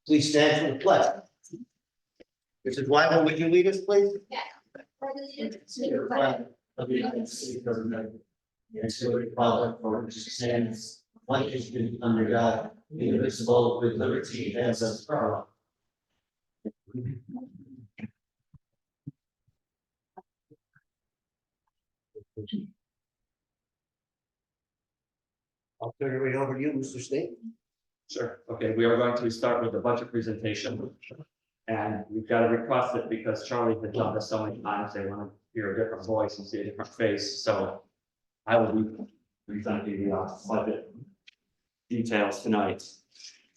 Please stand for the pledge. Mrs. Wyman, would you lead us, please? Yeah. The flag of the United States of America, and to the republic for which it stands, one nation under God, indivisible, with liberty and justice for all. I'll turn it right over to you, Mr. Snake. Sure. Okay, we are going to start with the budget presentation. And we've got to request it because Charlie had done this so many times, they want to hear a different voice and see a different face, so I will be presenting the budget details tonight.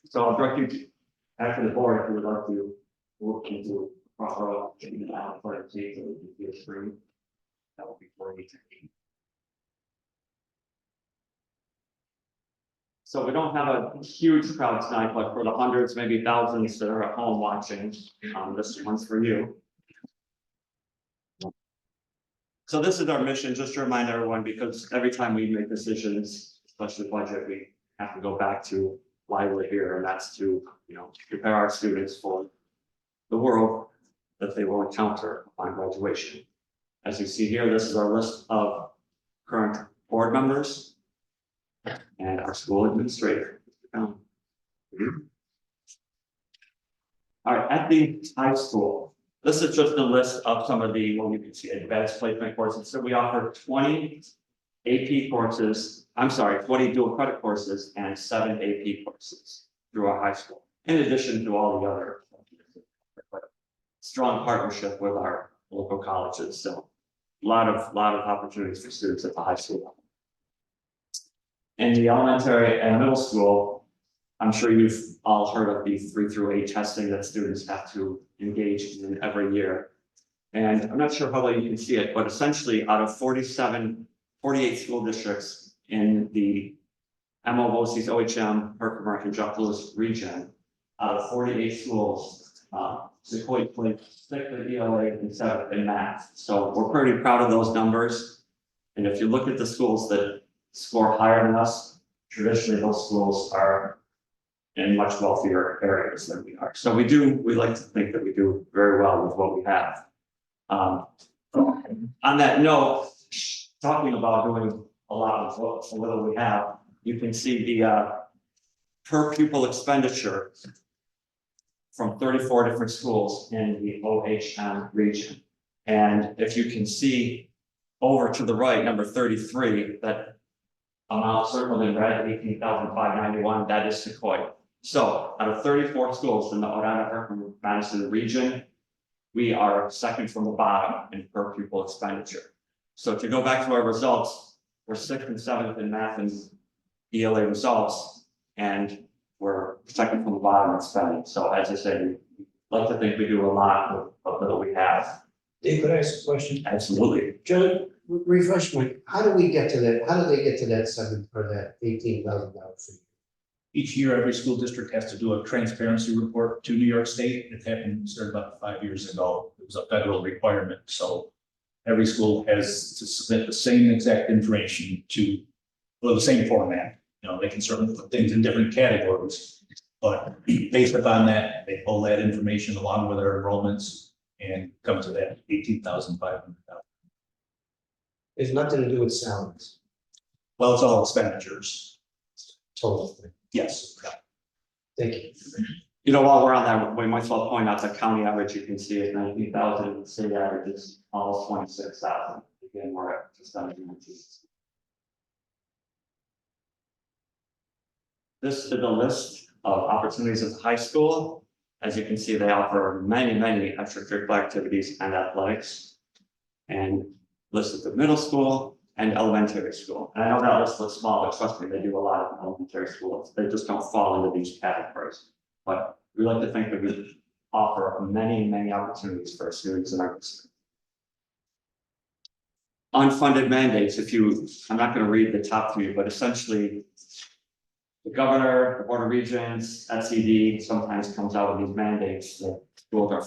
So I'll direct you after the board, if you would like to look into proper getting it out for the seat, so we can see a screen. That will be great. So we don't have a huge crowd tonight, but for the hundreds, maybe thousands that are at home watching, this one's for you. So this is our mission, just to remind everyone, because every time we make decisions, especially budget, we have to go back to why we're here, and that's to, prepare our students for the world that they will encounter upon graduation. As you see here, this is our list of current board members and our school administrator. All right, at the high school, this is just a list of some of the, well, you can see advanced placement courses. So we offer 20 AP courses, 20 dual credit courses and 7 AP courses through our high school, in addition to all the other strong partnership with our local colleges. So a lot of opportunities for students at the high school level. In the elementary and middle school, I'm sure you've all heard of the 3 through 8 testing that students have to engage in every year. And I'm not sure how well you can see it, but essentially out of 48 school districts in the MOOC's OHM, Herkimer, and Juckless region, out of 48 schools, Sequoia placed 6th in ELA and 7th in math. So we're pretty proud of those numbers. And if you look at the schools that score higher than us, traditionally those schools are in much wealthier areas than we are. So we like to think that we do very well with what we have. On that note, talking about doing a lot of what little we have, you can see the per pupil expenditure from 34 different schools in the OHM region. And if you can see over to the right, number 33, that amount circled in red, 18,591, that is Sequoia. So out of 34 schools in the Odina-Herkimer-Madison region, we are second from the bottom in per pupil expenditure. So to go back to our results, we're 6th and 7th in math and ELA results, and we're second from the bottom in spending. So as I said, we like to think we do a lot with what little we have. Dave, could I ask a question? Absolutely. Joe, refresh my, how do we get to that? How do they get to that 7 or that $18,000 fee? Each year, every school district has to do a transparency report to New York State. It happened, started about 5 years ago. It was a federal requirement. So every school has to submit the same exact information to, well, the same format. They can certainly put things in different categories, but based upon that, they pull that information along with their enrollments and come to that 18,500. It's nothing to do with salaries, Well, it's all expenditures. total thing. Yes. Thank you. While we're on that, we might as well point out the county average, you can see it 19,000, the state average is almost 26,000. Again, we're at just under 19. This is the list of opportunities at the high school. As you can see, they offer many extracurricular activities and athletics. And listed the middle school and elementary school. And I know that list looks small, but trust me, they do a lot of elementary schools. They just don't fall into these categories. But we like to think that we offer many opportunities for our students in our district. Unfunded mandates, I'm not going to read the top 3, but essentially the governor, the Board of Regents, SED sometimes comes out with these mandates that schools are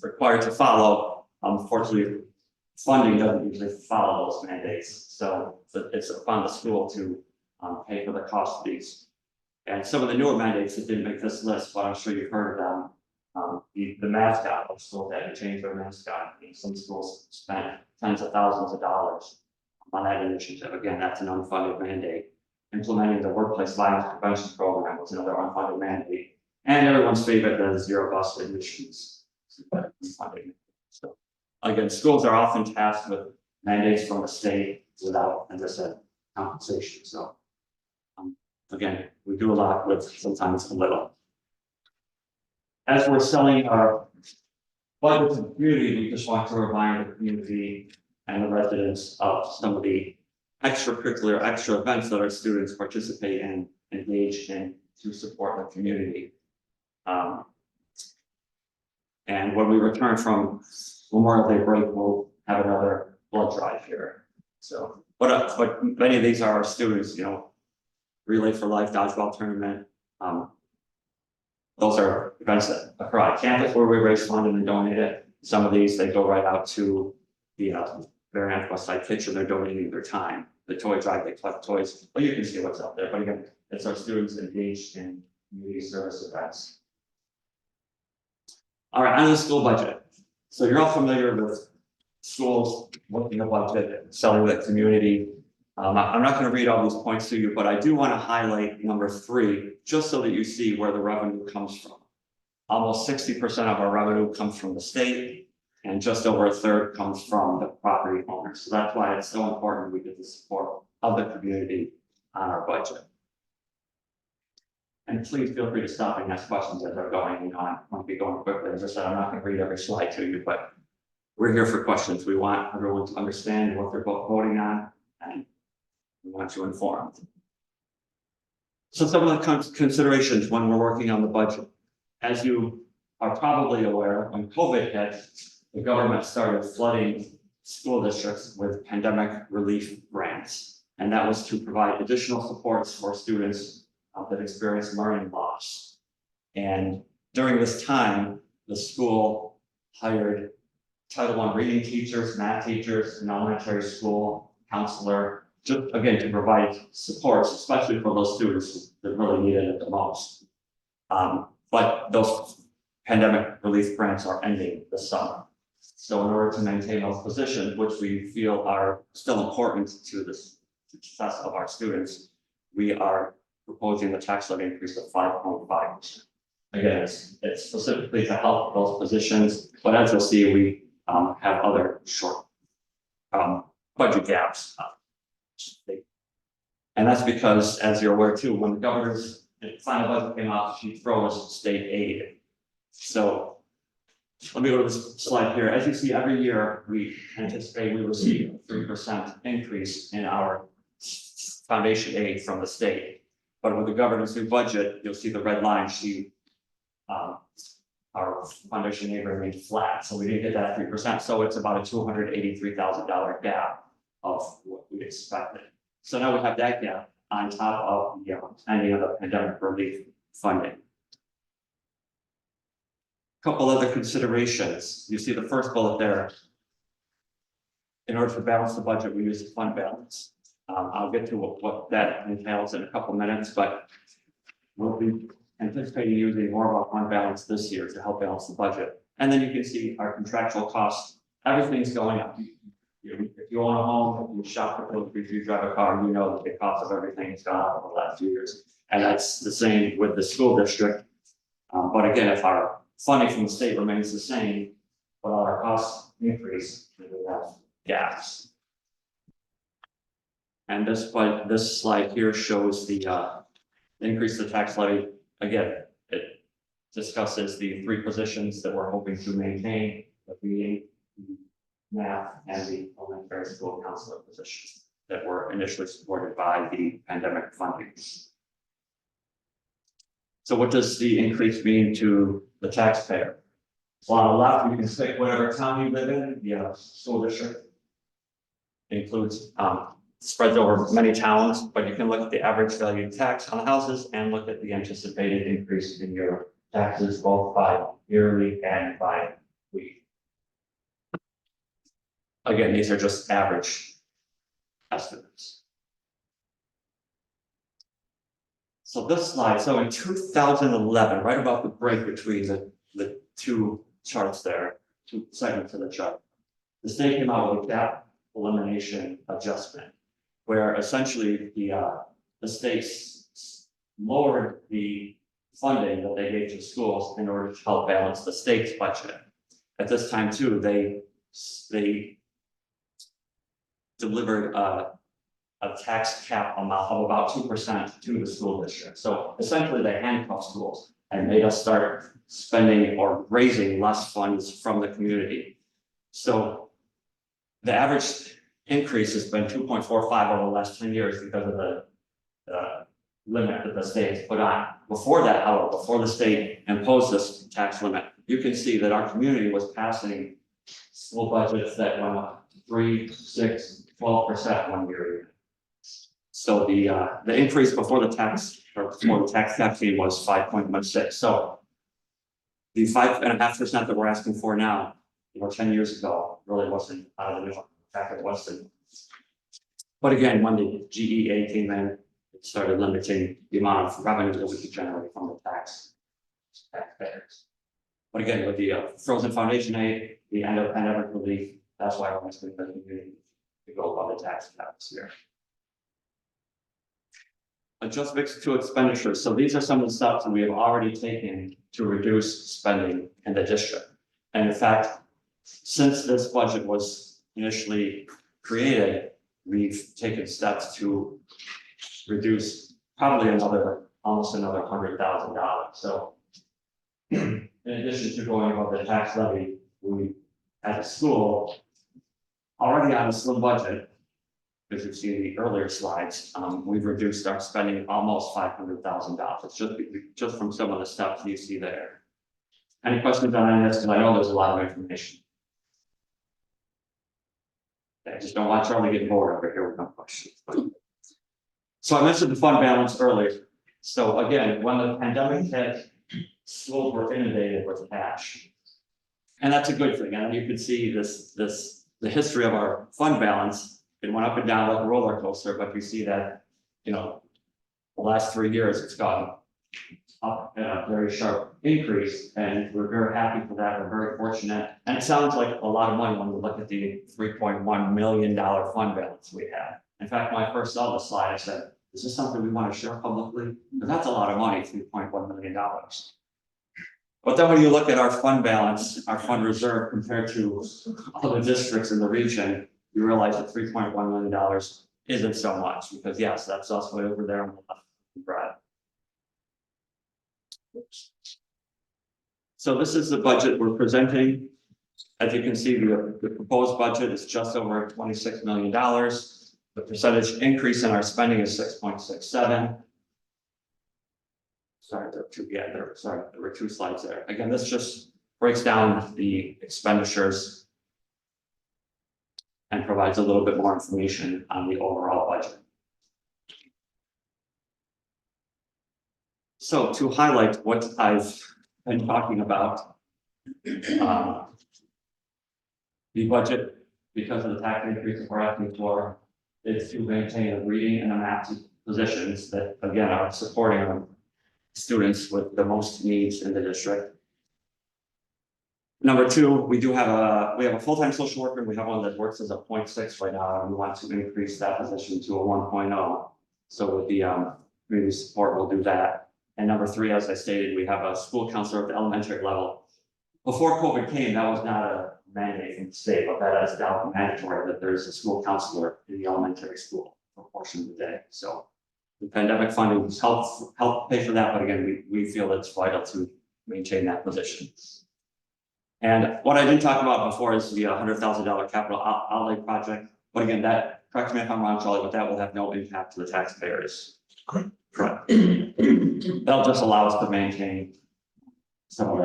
required to follow. Unfortunately, funding doesn't usually follow those mandates. So it's upon the school to pay for the cost of these. And some of the newer mandates that didn't make this list, but I'm sure you've heard of them. The mascot of schools had to change their mascot. Some schools spent tens of thousands of dollars on that initiative. Again, that's an unfunded mandate. Implementing the workplace violence prevention program was another unfunded mandate. And everyone's favorite, the zero bus admissions. So again, schools are often tasked with mandates from the state without, as I said, compensation. So again, we do a lot with sometimes a little. As we're selling our budget to the community, we just want to remind the community and the residents of some of the extracurricular, extra events that our students participate in, engage in to support the community. And when we return from Memorial Day break, we'll have another blood drive here. So, but many of these are our students, you know, Relay for Life dodgeball tournament. Those are events that occur on campus where we raise fund and then donate it. Some of these, they go right out to the Marianne West Side Kitchen. They're donating their time. The toy drive, they collect toys. Well, you can see what's out there. But again, it's our students engaged in community service events. All right, on the school budget. So you're all familiar with schools working a budget, selling the community. I'm not going to read all these points to you, but I do want to highlight number 3, just so that you see where the revenue comes from. Almost 60% of our revenue comes from the state, and just over a third comes from the property owners. So that's why it's so important we get the support of the community on our budget. And please feel free to stop and ask questions as they're going. You know, I won't be going quickly. As I said, I'm not going to read every slide to you, but we're here for questions. We want everyone to understand what they're voting on, and we want you informed. So some of the considerations when we're working on the budget. As you are probably aware, when COVID hit, the government started flooding school districts with pandemic relief grants. And that was to provide additional supports for students that experience learning loss. And during this time, the school hired Title I reading teachers, math teachers, an elementary school counselor, just again to provide supports, especially for those students that really needed it the most. But those pandemic relief grants are ending this summer. So in order to maintain those positions, which we feel are still important to the success of our students, we are proposing the tax levy increase of 5.5%. Again, it's specifically to help those positions, but as you'll see, we have other short budget gaps. And that's because, as you're aware too, when the governor's final budget came out, she froze state aid. So let me go to this slide here. As you see, every year we anticipate we receive a 3% increase in our foundation aid from the state. But with the governor's new budget, you'll see the red line. Our foundation aid remained flat, so we didn't get that 3%. So it's about a $283,000 gap of what we expected. So now we have that gap on top of the ending of the pandemic relief funding. Couple other considerations. You see the first bullet there. In order to balance the budget, we use the fund balance. I'll get to what that entails in a couple minutes, but we'll be anticipating using more of our fund balance this year to help balance the budget. And then you can see our contractual costs. Everything's going up. If you own a home, if you shop for groceries, if you drive a car, you know that the cost of everything has gone up over the last few years. And that's the same with the school district. But again, if our funding from the state remains the same, but our costs increase, we have gaps. And this slide here shows the increase of the tax levy. Again, it discusses the 3 positions that we're hoping to maintain: the reading, math, and the elementary school counselor positions that were initially supported by the pandemic funding. So what does the increase mean to the taxpayer? Well, on the left, you can pick whatever town you live in. The school district includes spreads over many towns, but you can look at the average value tax on the houses and look at the anticipated increase in your taxes, both by yearly and by week. Again, these are just average estimates. So this slide, so in 2011, right about the break between the two charts there, two segments of the chart, the state came out with a gap elimination adjustment, where essentially the states lowered the funding that they gave to schools in order to help balance the state's budget. At this time too, they delivered a tax cap amount of about 2% to the school district. So essentially they handcuffed schools and made us start spending or raising less funds from the community. So the average increase has been 2.45 over the last 10 years because of the limit that the state has put on. Before that, however, before the state imposed this tax limit, you can see that our community was passing school budgets that went up 3, 6, 12% one year. So the increase before the tax cap came was 5.16. So the 5.5% that we're asking for now, 10 years ago, really wasn't out of the norm. In fact, it wasn't. But again, when the GEA came in, it started limiting the amount of revenue that we could generate from the taxpayers. But again, with the frozen foundation aid, the end of pandemic relief, that's why we're asking the community to go above the tax caps here. Adjustments to expenditures. So these are some of the steps that we have already taken to reduce spending in the district. And in fact, since this budget was initially created, we've taken steps to reduce probably almost another $100,000. So in addition to going above the tax levy, we, as a school, already on a slim budget, as you've seen in the earlier slides, we've reduced our spending almost $500,000 just from some of the steps you see there. Any questions on this? Because I know there's a lot of information. I just don't want Charlie getting bored over here with no questions. So I mentioned the fund balance earlier. So again, when the pandemic hit, schools were inundated with cash. And that's a good thing. And you can see the history of our fund balance. It went up and down like a roller coaster, but you see that, the last 3 years it's gone up in a very sharp increase, and we're very happy for that. We're very fortunate. And it sounds like a lot of money when we look at the $3.1 million fund balance we have. In fact, when I first saw the slide, I said, is this something we want to share publicly? Because that's a lot of money, $3.1 million. But then when you look at our fund balance, our fund reserve compared to other districts in the region, you realize that $3.1 million isn't so much, because yes, that's us way over there on the left. Right. So this is the budget we're presenting. As you can see, the proposed budget is just over $26 million. The percentage increase in our spending is 6.67. Sorry, there were two slides there. Again, this just breaks down the expenditures and provides a little bit more information on the overall budget. So to highlight what I've been talking about, the budget, because of the tax increase that we're asking for, is to maintain a reading and a math positions that, again, are supporting our students with the most needs in the district. Number two, we have a full-time social worker. We have one that works as a 0.6 right now, and we want to increase that position to a 1.0. So with the community support, we'll do that. And number three, as I stated, we have a school counselor at the elementary level. Before COVID came, that was not a mandate from the state, but that is now mandatory that there's a school counselor in the elementary school for a portion of the day. So the pandemic funding has helped pay for that, but again, we feel it's vital to maintain that position. And what I didn't talk about before is the $100,000 capital outlay project. But again, that, correct me if I'm wrong, Charlie, but that will have no impact to the taxpayers. Correct. That'll just allow us to maintain some of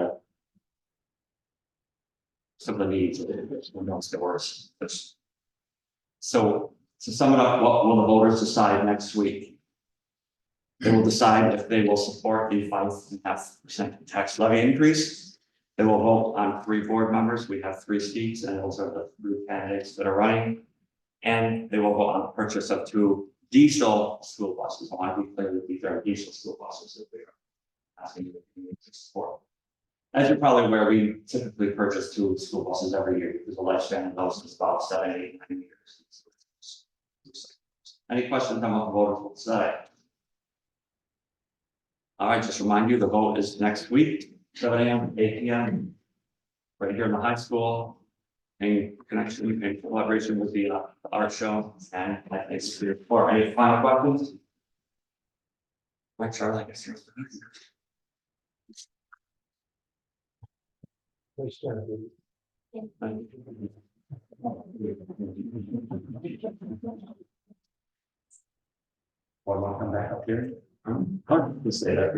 the needs of the stores. So to sum it up, what will the voters decide next week? They will decide if they will support the 5.5% tax levy increase. They will vote on 3 board members. We have 3 seats, and those are the 3 candidates that are running. And they will vote on the purchase of 2 diesel school buses. I want to be clear that these are diesel school buses that we are asking the community to support. As you're probably aware, we typically purchase 2 school buses every year because the lifespan of those is about 7, 8, 9 years. Any questions on what the voters will say? All right, just remind you, the vote is next week, 7 a.m., 8 p.m. right here in the high school, in connection and collaboration with the art show. And thanks for your report. Any final questions? Mike, Charlie, I guess you're. Or want to come back up here? Hard to say that.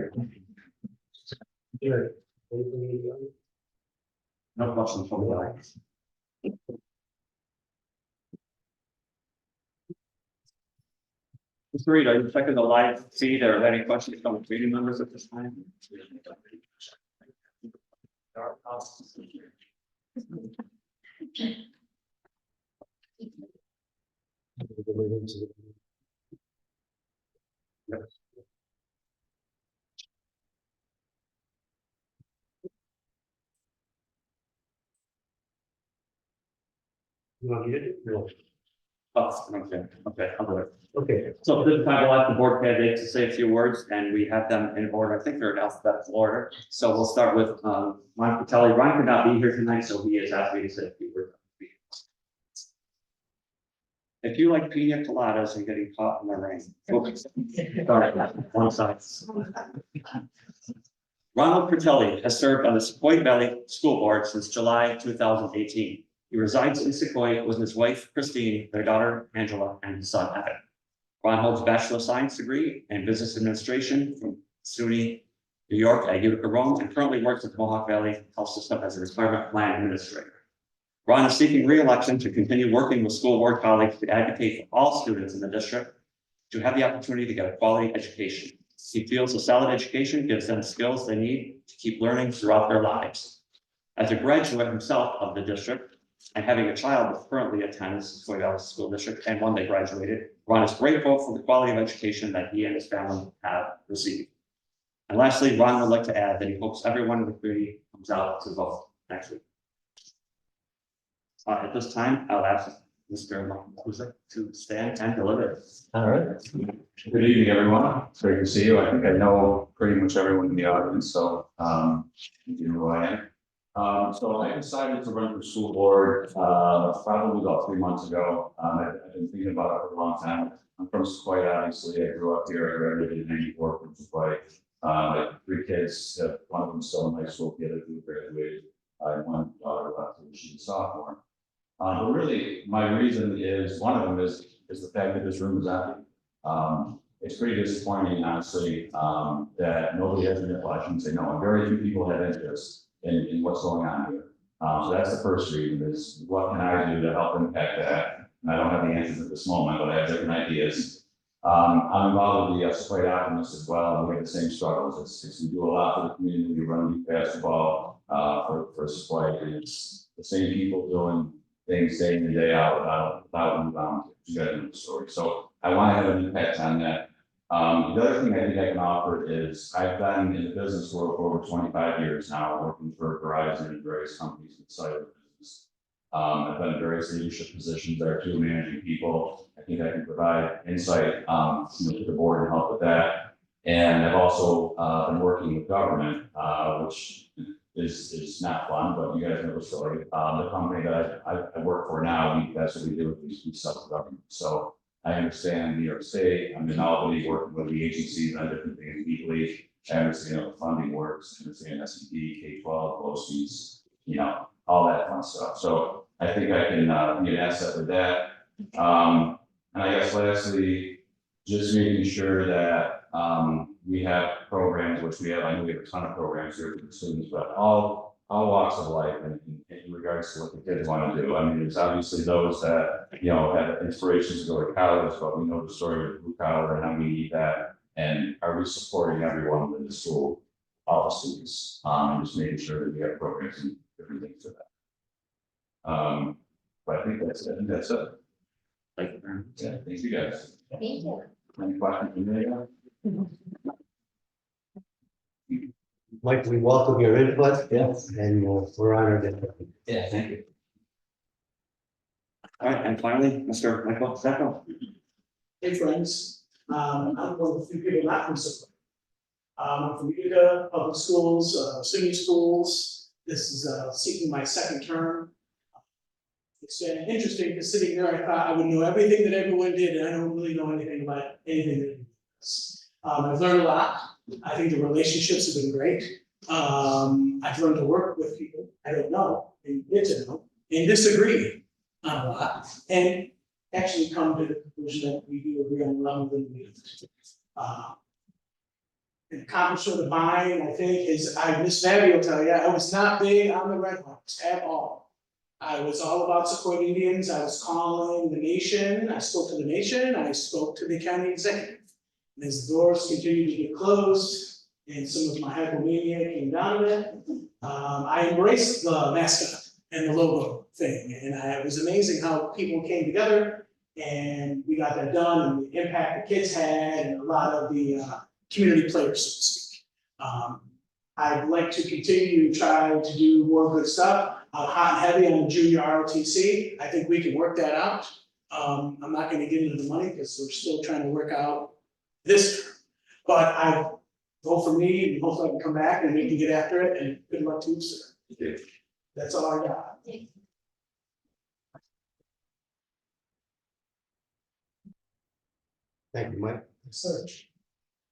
No questions from the audience. Mr. Reed, are you checking the live feed? Are there any questions from the community members at this time? You want me to do it? Oh, okay, I'll do it. Okay. So this time we'll have the board candidates to say a few words and we have them in order. I think they're in alphabetical order. So we'll start with Ron Patelli. Ron could not be here tonight, so he has asked me to say a few words. If you like pina coladas and getting caught in the rain. Sorry, one side. Ronald Patelli has served on the Sequoia Valley School Board since July 2018. He resides in Sequoia with his wife, Christine, their daughter, Angela, and his son, Evan. Ron holds a Bachelor of Science degree in Business Administration from SUNY New York at Utica, Rome, and currently works at the Mohawk Valley Health System as a retirement plan administrator. Ron is seeking re-election to continue working with school board colleagues to advocate for all students in the district to have the opportunity to get a quality education. He feels a solid education gives them skills they need to keep learning throughout their lives. As a graduate himself of the district, and having a child that currently attends Sequoia Valley School District and one they graduated, Ron is grateful for the quality of education that he and his family have received. And lastly, Ron would like to add that he hopes everyone in the community comes out to vote next week. At this time, I'll ask Mr. Makuza to stand and deliver. All right. Good evening, everyone. It's great to see you. I think I know pretty much everyone in the audience, so you know who I am. So I decided to run for school board probably about 3 months ago. I've been thinking about it for a long time. I'm from Sequoia, obviously. I grew up here. I graduated in '94 from Sequoia. I have 3 kids. One of them is still in high school. The other 2 graduated. I have one daughter left, and she's a sophomore. But really, my reason is one of them is the fact that this room is empty. It's pretty disappointing, honestly, that nobody has an I shouldn't say no, and very few people have interest in what's going on here. So that's the first reason is what can I do to help impact that? And I don't have the answers at this moment, but I have different ideas. I'm involved with the Sequoia Optimists as well, and we have the same struggles. We do a lot for the community. We run youth basketball for Sequoia, and it's the same people doing things day in and day out without any volunteers. You guys know the story. So I want to have an impact on that. The other thing I think I can offer is I've been in the business world for over 25 years now, working for Verizon and various companies inside of the business. I've been in various leadership positions there too, managing people. I think I can provide insight to the board and help with that. And I've also been working with government, which is not fun, but you guys know the story. The company that I work for now, that's what we do with these self-government. So I understand New York State. I'm in Albany working with the agencies on different things deeply. I understand how funding works. I understand SEP, K-12, BOCES, all that fun stuff. So I think I can be an asset with that. And I guess lastly, just making sure that we have programs, which we have. I know we have a ton of programs here for the students, but all walks of life in regards to what the kids want to do. I mean, there's obviously those that, have inspirations to go to college, but we know the story of blue collar and how we need that. And are we supporting everyone in the school, all the students, and just making sure that we have programs and different things for that. But I think that's it. Thank you very much. Yeah, thank you guys. Thank you. Any questions from you? Mike, we welcome your input. Yes. And we're honored that. Yeah, thank you. All right, and finally, Mr. Michael Sacco. Hey, friends, I'm one of the few people not from Silver. I'm from Utica Public Schools, SUNY schools. This is seeking my second term. It's been interesting because sitting there, I thought I would know everything that everyone did, and I don't really know anything about anything that anyone does. I've learned a lot. I think the relationships have been great. I've learned to work with people I don't know and get to know and disagree on a lot, and actually come to the conclusion that we do agree on a lot of them. An accomplishment of mine, I think, is Miss Fabby will tell you, I was not big on the Red Hawks at all. I was all about supporting Indians. I was calling the nation. I spoke to the nation. I spoke to the county executive. And as the doors continued to get closed and some of my hypomania came down with it, I embraced the mascot and the logo thing. And it was amazing how people came together and we got that done, and the impact the kids had and a lot of the community players, so to speak. I'd like to continue to try to do more good stuff. Hot and heavy on the junior ROTC. I think we can work that out. I'm not gonna get into the money because we're still trying to work out this term. But I vote for me and hopefully I can come back and we can get after it, and good luck to you, sir. That's all I got. Thank you, Mike. Sir.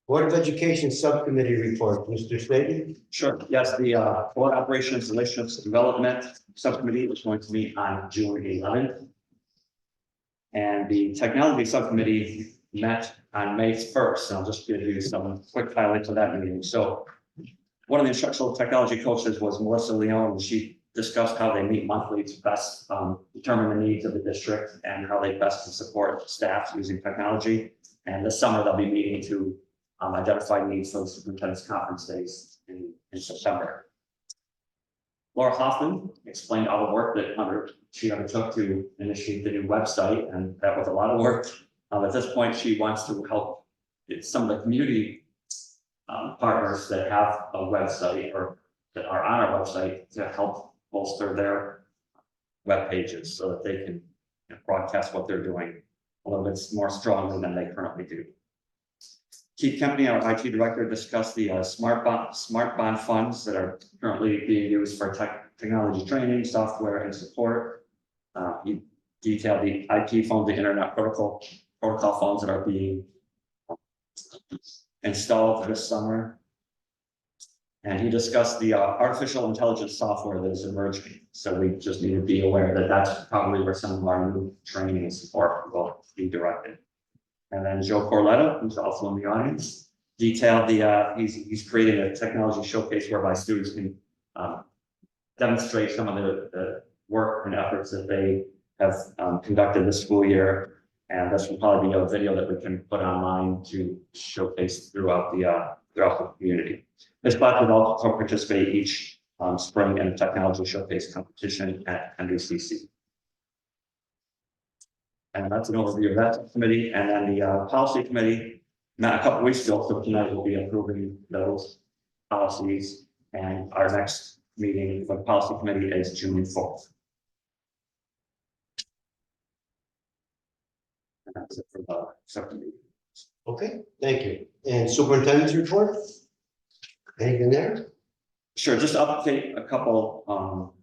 Board of Education Subcommittee report, Mr. Slayton. Sure, yes, the Board Operations Relationships Development Subcommittee is going to meet on June 11th. And the Technology Subcommittee met on May 1st, and I'll just give you some quick highlights of that meeting. So one of the instructional technology coaches was Melissa Leone, and she discussed how they meet monthly to best determine the needs of the district and how they best can support staff using technology. And this summer, they'll be meeting to identify needs for the superintendent's conference days in September. Laura Hoffman explained all the work that she undertook to initiate the new website, and that was a lot of work. At this point, she wants to help some of the community partners that have a website or that are on our website to help bolster their web pages so that they can broadcast what they're doing a little bit more strongly than they currently do. Keith Kempney, our IT director, discussed the smart bond funds that are currently being used for technology training, software, and support. He detailed the IP phones, the internet protocol phones that are being installed this summer. And he discussed the artificial intelligence software that is emerging. So we just need to be aware that that's probably where some of our new training and support will be directed. And then Joe Corletta, who's also in the audience, detailed he's creating a technology showcase whereby students can demonstrate some of the work and efforts that they have conducted this school year. And this will probably be a video that we can put online to showcase throughout the community. This class would also participate each spring in a technology showcase competition at NBCC. And that's an overview of that committee. And then the policy committee met a couple weeks ago, so tonight we'll be approving those policies. And our next meeting for the policy committee is June 4th. And that's it for the subcommittee. Okay, thank you. And superintendent's report? Anything there? Sure, just update a couple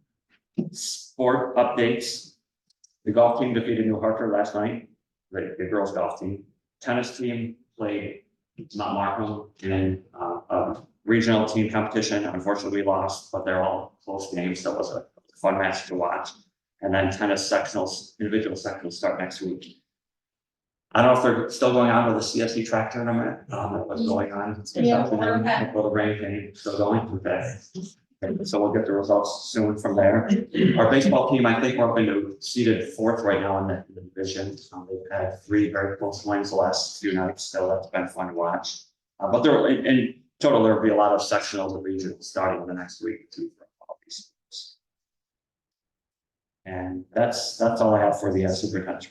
sport updates. The golf team defeated New Hartford last night, the girls golf team. Tennis team played Mount Markham in a regional team competition. Unfortunately, we lost, but they're all close games, so it was a fun match to watch. And then tennis sectionals, individual sectionals start next week. I don't know if they're still going on with the CSC track tournament, that was going on. Yeah. Well, the rain thing still going with that. So we'll get the results soon from there. Our baseball team, I think we're up into seeded 4th right now in the division. They've had 3 very close wins the last few nights, so that's been fun to watch. But there, in total, there will be a lot of sectionals and regionals starting in the next week too for all these schools. And that's all I have for the superintendent.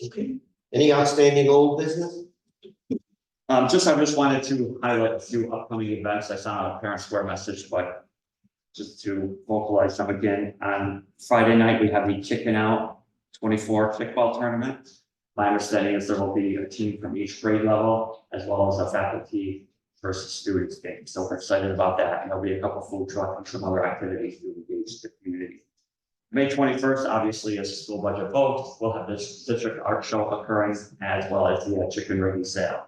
Okay. Any outstanding old business? I just wanted to highlight a few upcoming events. I saw a parent square message, but just to vocalize them again, on Friday night, we have the Chicken Out 24 kickball tournament. My understanding is there will be a team from each grade level, as well as a faculty versus students game. So we're excited about that. And there'll be a couple food trucks and some other activities to engage the community. May 21st, obviously, is a school budget vote. We'll have this district art show occurring, as well as the chicken ribbon sale.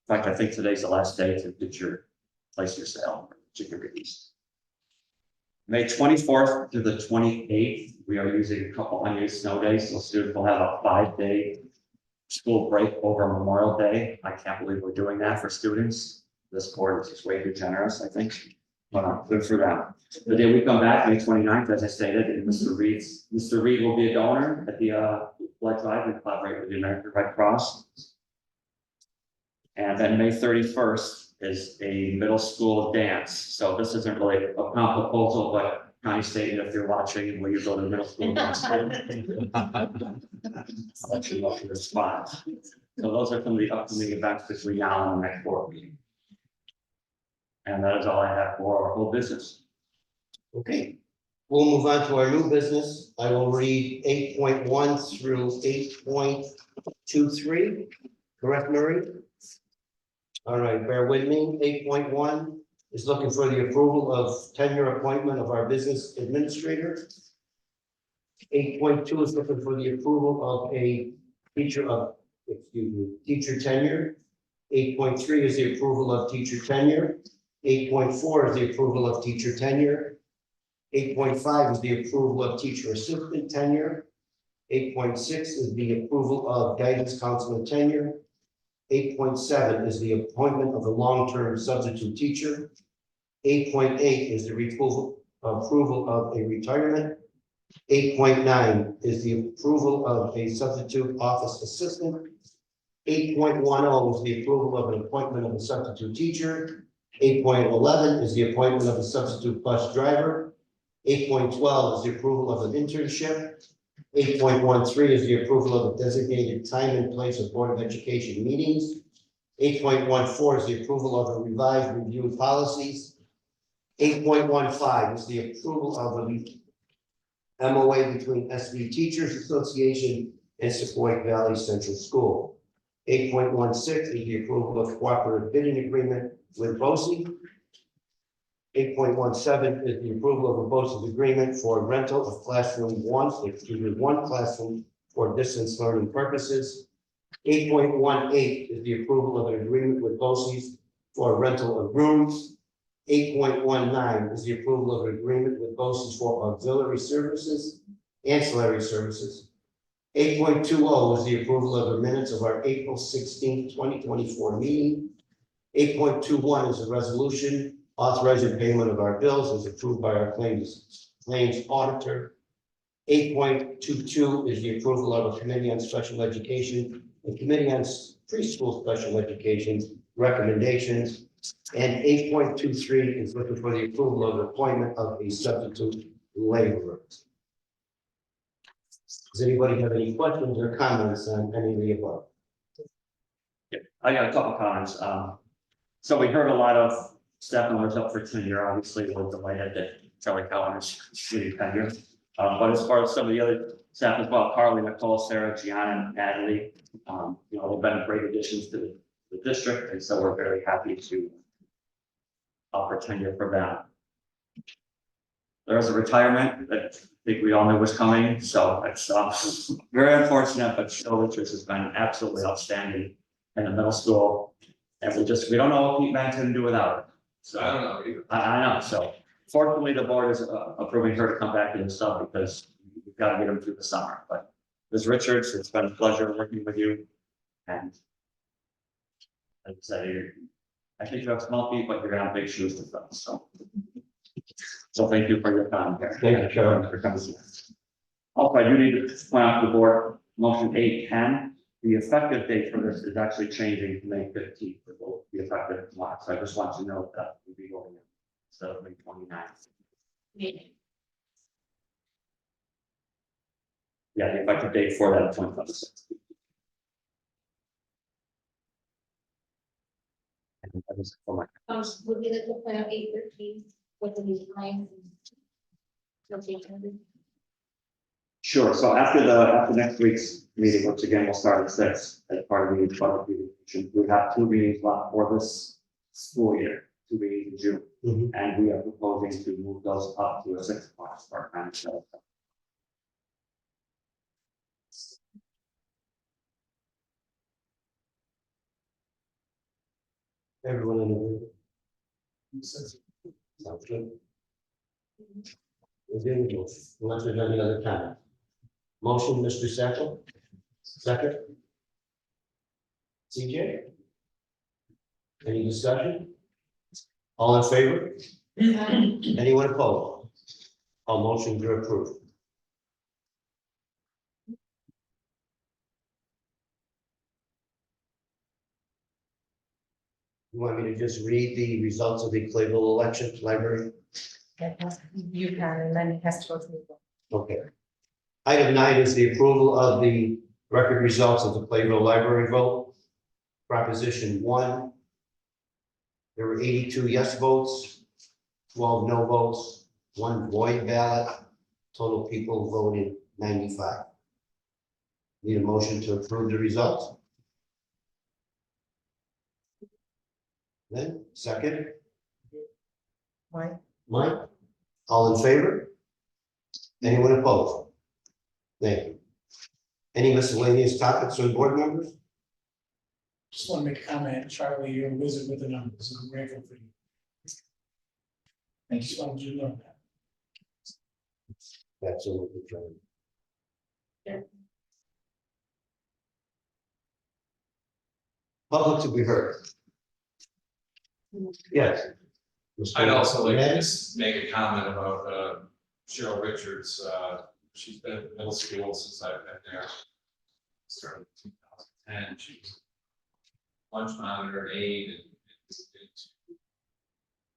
In fact, I think today's the last day to get your place your sale for chicken ribbons. May 24th through the 28th, we are using a couple unused snow days, so students will have a 5-day school break over Memorial Day. I can't believe we're doing that for students. This board is just way too generous, I think, but good for them. The day we come back, May 29th, as I stated, and Mr. Reed will be a donor at the blood drive and collaborate with the American Red Cross. And then May 31st is a middle school dance. So this isn't really a comp proposal, but Connie stated, if you're watching, will you go to the middle school dance? I'll let you know if you respond. So those are some of the upcoming events between now and the next board meeting. And that is all I have for our whole business. Okay, we'll move on to our new business. I will read 8.1 through 8.23. Correct, Marie? All right, bear with me. 8.1 is looking for the approval of tenure appointment of our business administrator. 8.2 is looking for the approval of a teacher tenure. 8.3 is the approval of teacher tenure. 8.4 is the approval of teacher tenure. 8.5 is the approval of teacher assistant tenure. 8.6 is the approval of guidance counselor tenure. 8.7 is the appointment of a long-term substitute teacher. 8.8 is the approval of a retirement. 8.9 is the approval of a substitute office assistant. 8.10 is the approval of an appointment of a substitute teacher. 8.11 is the appointment of a substitute bus driver. 8.12 is the approval of an internship. 8.13 is the approval of a designated time and place of Board of Education meetings. 8.14 is the approval of a revised review of policies. 8.15 is the approval of a MOA between SV Teachers Association and Sequoia Valley Central School. 8.16 is the approval of cooperative bidding agreement with BOE. 8.17 is the approval of a BOE agreement for rental of one classroom for distance learning purposes. 8.18 is the approval of an agreement with BOE for rental of rooms. 8.19 is the approval of an agreement with BOE for auxiliary services, ancillary services. 8.20 is the approval of the minutes of our April 16, 2024 meeting. 8.21 is a resolution authorizing payment of our bills as approved by our claims auditor. 8.22 is the approval of a committee on special education and committee on preschool special education recommendations. And 8.23 is looking for the approval of the appointment of a substitute laborer. Does anybody have any questions or comments on any of the above? Yeah, I got a couple comments. So we heard a lot of staff members up for tenure. Obviously, we're delighted that Charlie Cowan is getting tenure. But as far as some of the other staff as well, Carly, Nicole, Sarah, Gianna, and Natalie, they've been great additions to the district, and so we're very happy to offer tenure for them. There's a retirement that I think we all knew was coming, so it's very unfortunate, but Phil Richards has been absolutely outstanding in the middle school. And we don't know what Pete Man's gonna do without it. So I don't know either. I know, so fortunately, the board is approving her to come back to the sub because we've got to get him through the summer, but Ms. Richards, it's been a pleasure working with you. And like I said, I think you have small feet, but you're gonna have big shoes to fill, so thank you for your time here. Thank you, Chair. For coming here. Also, I do need to point out to the board, motion 810, the effective date for this is actually changing to May 15th, it will be effective tomorrow, so I just want you to know that we'll be going in instead of May 29th. Yeah, the effective date for that appointment. Would be like the plan 8:13 with the new time. Location. Sure, so after next week's meeting, which again will start at 6, as part of the public meeting, we have 2 meetings left for this school year, 2 meetings in June. Mhm. And we are proposing to move those up to a 6 o'clock start time, so. Everyone in agreement? Sounds good. Unless there's any other comment. Motion, Mr. Satchel? Second? CJ? Any discussion? All in favor? Anyone opposed? All motions are approved. You want me to just read the results of the Clayville election library? You can, and then it has to go through. Okay. Item 9 is the approval of the record results of the Clayville library vote. Proposition 1. There were 82 yes votes, 12 no votes, 1 void ballot. Total people voted 95. Need a motion to approve the results? Then, second, Why? Mike? All in favor? Anyone opposed? Thank you. Any miscellaneous topics from board members? Just want to make a comment, Charlie, you're a wizard with the numbers, and I'm grateful for you. I just wanted you to know that. Absolutely, John. Public to be heard. Yes. I'd also like to Ned? just make a comment about Cheryl Richards. She's been at the middle school since I've been there. Started in 2010. She was lunch monitor aide and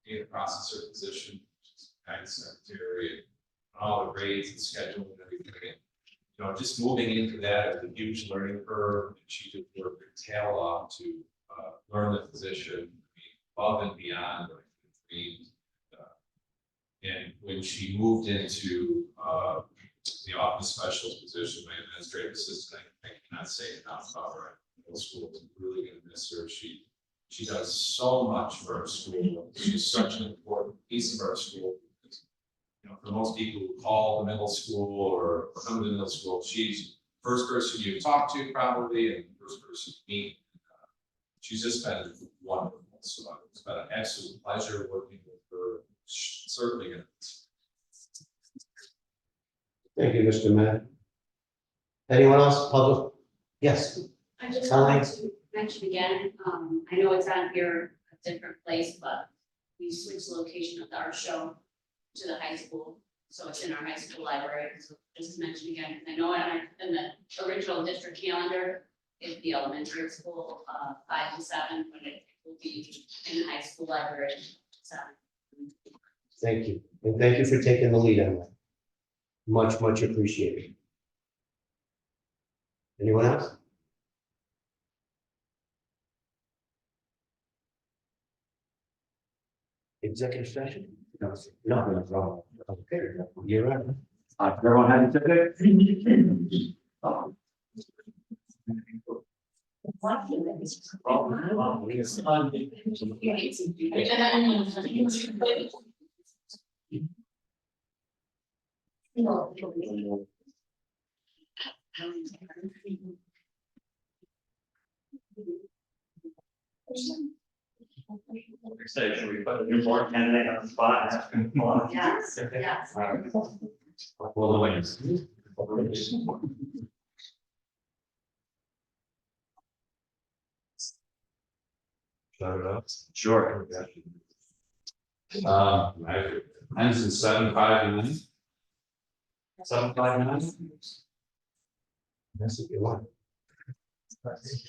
data processor position, which is guidance secretary, and all the grades and schedule and everything. You know, just moving into that is a huge learning curve. And she just worked her tail off to learn the position, above and beyond what I dreamed. And when she moved into the office specialist position, my administrative assistant, I cannot say enough about her. Middle school is really going to miss her. She does so much for our school. She's such an important piece of our school. Because, you know, for most people who call the middle school or come to the middle school, she's the first person you talk to probably, and the first person you meet. She's just been wonderful. So it's been an absolute pleasure working with her. Certainly going to. Thank you, Mr. Matt. Anyone else, public? Yes. I just wanted to mention again, I know it's on here a different place, but we switched the location of our show to the high school. So it's in our high school library. So just to mention again, because I know in the original district calendar, it's the elementary school, 5 to 7, but it will be in the high school library. So. Thank you. And thank you for taking the lead on that. Much, much appreciated. Anyone else? Executive session? No, no problem. Okay, you're right. Everyone had a ticket? Yes, Should we put a new board candidate on the spot and ask him? yes, yes. Well, the wings. Shut it up. Sure. Mine's in 759. 759. That's if you want.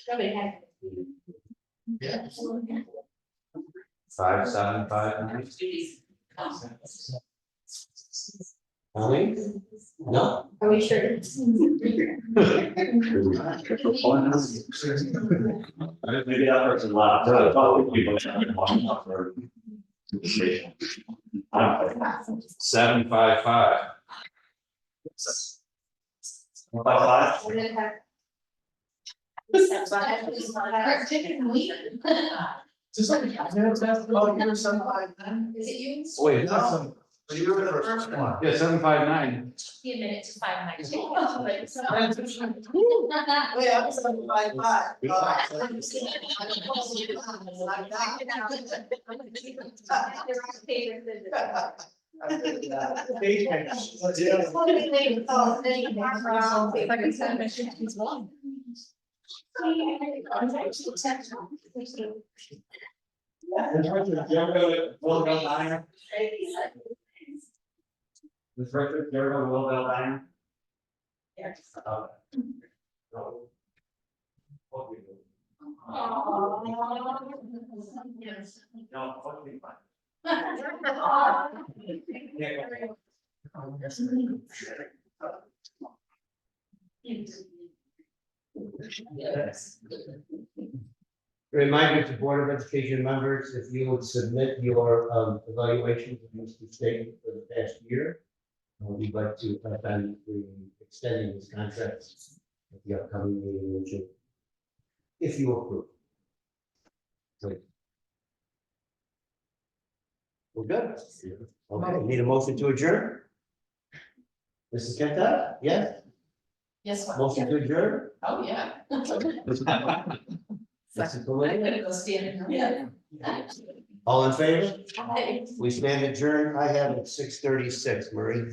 Somebody had. 5759. Students. Colleen? No? Are we sure? Maybe that person laughed. I thought people for. 755. We're gonna have. Just like, I know it's best, oh, you're somebody, then. Is it you? Wait, No. you were the first one. Yeah, 759. Be a minute to find my. Wait, I'm 755. Ms. Richards, you ever go to Willville Diner? Yes. No. What we do? Yes. No, what we find? Reminder to Board of Education members, if you would submit your evaluations of Mr. State for the past year. We'd like to then be extending this contract at the upcoming meeting in June. If you approve. Great. We're good. Okay, need a motion to adjourn? Mrs. Kenta, yes? Yes, well, Motion to adjourn? oh, yeah. Mrs. I'm Delaney? gonna go stand in. Yeah. All in favor? Hi. We stand adjourned. I have it 6:36, Marie.